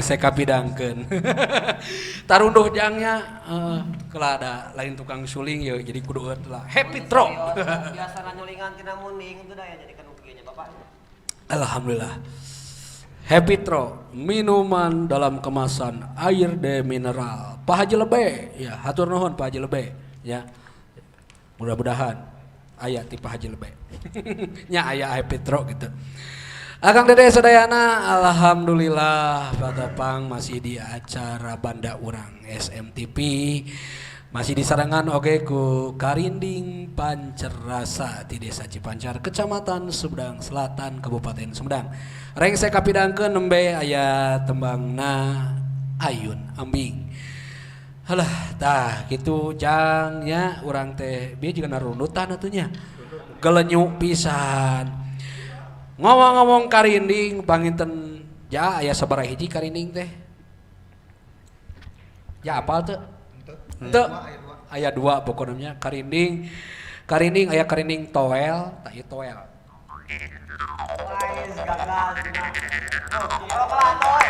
saya kapidangkeun. Tarunduh jangnya kalau ada lain tukang suling ya jadi kudu lah happy throw. Biasa nyulingan tina munding itu dah ya jadi kan ukinya Bapak. Alhamdulillah. Happy throw minuman dalam kemasan air de mineral. Pak Haji Lebe ya hatur nuhun Pak Haji Lebe ya. Mudah-mudahan aya ti Pak Haji Lebe. Nya aya happy throw gitu. Akang Dede sadayana alhamdulillah Patapang masih di acara Banda Urang SMTP masih disarangan oge ku Karinding Pancerasa di Desa Cipancar Kecamatan Sumedang Selatan Kabupaten Sumedang. Reng saya kapidangkeun nembe aya tembangna Ayun Ambing. Halah tah kitu jangnya urang teh bieu juga narundutan atunya. Gelenyuk pisan. Ngomong-ngomong karinding panginten ja aya sabaraha hiji karinding teh? Ya apal teu? Teu. Aya 2 pokoknya karinding. Karinding aya karinding toel, tah ieu toel. Wais gagal. Oh, pelan toy.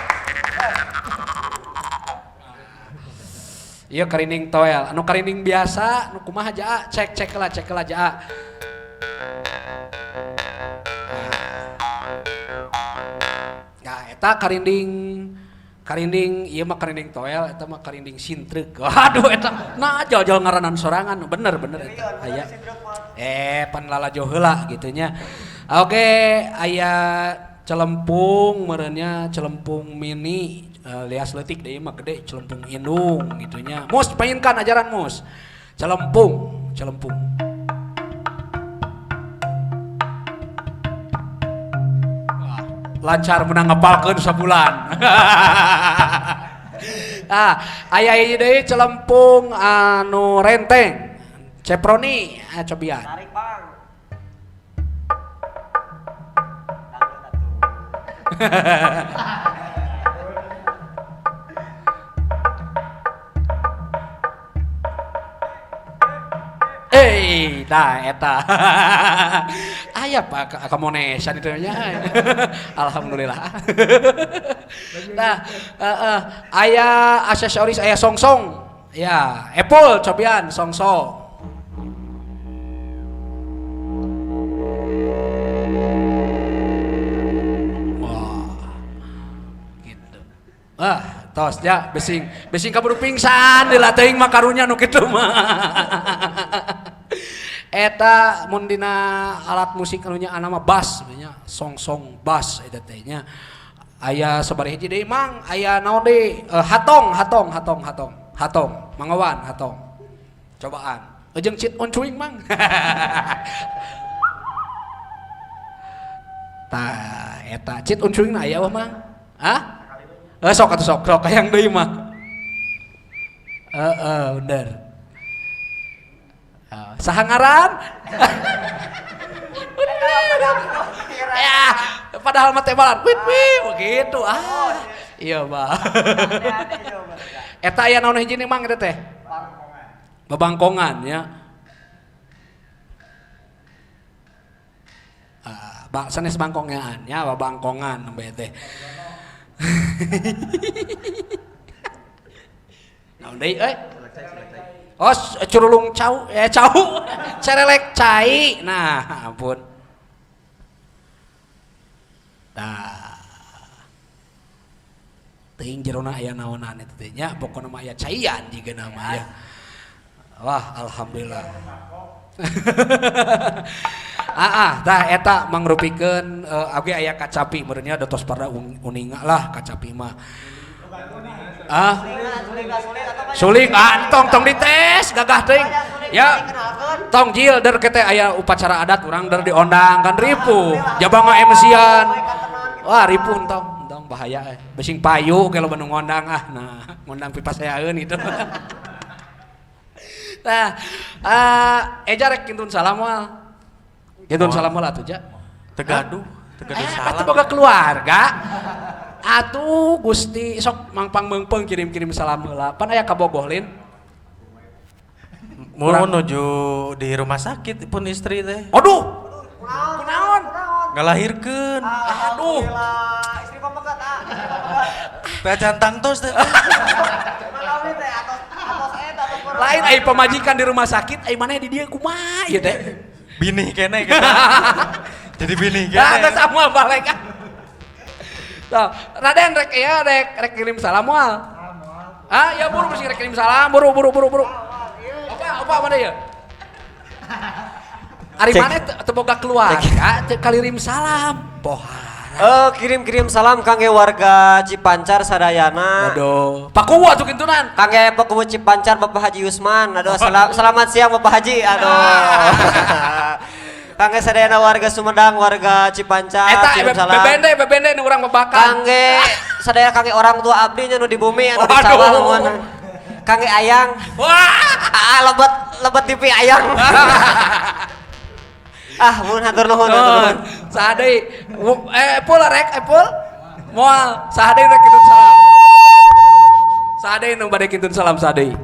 Ieu karinding toel, anu karinding biasa nu kumaha jaa? Cek lah jaa. Eta karinding ieu mah karinding toel eta mah karinding sintreuk. Waduh eta nah jol-jol ngaranan sorangan bener eta aya. Pan lalajo heula gitu nya. Oke, aya celempung meureunnya celempung mini lias leutik deui mah gede celempung indung gitu nya. Mus painkan ajaran mus. Celempung. Lancar menang ngapalkeun sabulan. Aya ieu deui celempung anu renteng. Ceproni, cobian. Tarik, Bang. Nah eta. Aya Pak kamonesan itu nya. Alhamdulillah. Nah, aya aksesoris aya songsong. Ya, Apple cobian songsong. Wah. Gitu. Tos ya besing kaburu pingsan dilah teuing mah karunya nu kitu mah. Eta mun dina alat musik anu nya mah bass nya song bass eta teh nya aya sabaraha hiji deui mang aya naon deui hatong mangawan hatong cobaan jeung cit on cuing mang. Tah eta cit on cuing aya wah mang sok hayang deui mah bener. Saha ngaran? Ya, padahal mah teh balan. Wit begitu. Iya, Bang. Eta aya naon hiji nih Mang eta teh? Babangkongan ya. Sanes bangkongan ya, babangkongan nembe teh. Naon deui euy? Oh, curulung cau, cerelek cai. Nah, ampun. Nah. Teuing jerona aya naonan eta teh nya, pokona mah aya caian jigeuna mah ya. Wah, alhamdulillah. Tah eta mangrupikeun oge aya kacapi meureun nya tos pada uninga lah kacapi mah. Suling tong dites gagah teuing ya tong jil der kete aya upacara adat urang der diondang kan ripuh jabang MC-an wah ripuh entong bahaya besing payu kalau bandung ngondang nah ngondang pipaseaeun itu. Nah eja rek kintun salam wal atuh ja tegaduh salam atuh boga keluarga. Atuh Gusti sok mangpang meungpeung kirim-kirim salam heula. Pan aya kabogoh lin? Mun menuju di rumah sakit pun istri teh. Aduh. Kunaon? Ngalahirkeun. Aduh. Istri pamegat Teh cantang tos teh. Malam teh atos eta atos korona. Lain ai pemajikan di rumah sakit, ai mana di dia kumaha ieu teh. Bini kene kita. Jadi bini Nah, kene. geus amoal balik. Tuh, Raden rek ya rek kirim salam moal. Ah, ya buru mesti rek kirim salam, buru. Apa mana ya? Ari mana teu boga keluarga, teu kalirim salam. Pohara. Kirim salam kangge warga Cipancar sadayana. Waduh, pakuwa tuh kintunan. Kangge Pakuwu Cipancar Bapak Haji Usman. Aduh, selamat siang Bapak Haji. Aduh. Kangge sadayana warga Sumedang, warga Cipancar. Eta kirim salam. bebende nu urang babakan. Kangge sadaya kangge orang tua abdi nya nu di bumi anu di Waduh. sawah lamun. Kangge ayang. Wah. Lebet TV ayang. Mun hatur nuhun. Sadai Epul rek Epul. Moal sadai rek kitun salam. Sadai nu bade kitun salam sadai.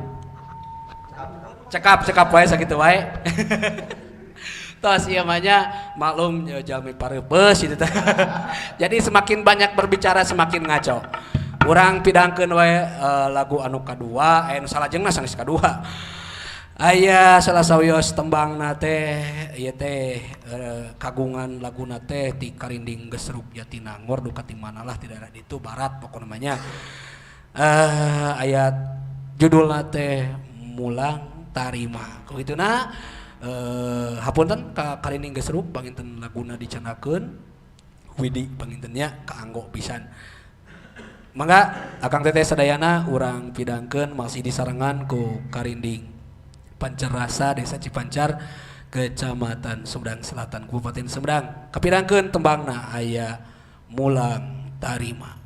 Cekap wae sakitu wae. Tos ieu mah nya maklum jalmi pareupeus itu teh. Jadi semakin banyak berbicara semakin ngaco. Urang pidangkeun wae lagu anu kadua, nu salajengna sanes kadua. Aya salah sawios tembangna teh ieu teh kagungan laguna teh ti Karinding Gesruk Jatinangor duka ti manalah ti daerah ditu barat pokona namanya. Ayat judulna teh Mulang Tarima. Kugituna hapunten ka Karinding Gesruk panginten laguna dicandakeun Widi pangintennya kaanggo pisan. Mangga Akang Teteh sadayana urang pidangkeun masih disarengan ku Karinding Pancerasa Desa Cipancar Kecamatan Sumedang Selatan Kabupaten Sumedang kapirangkeun tembangna aya Mulang Tarima.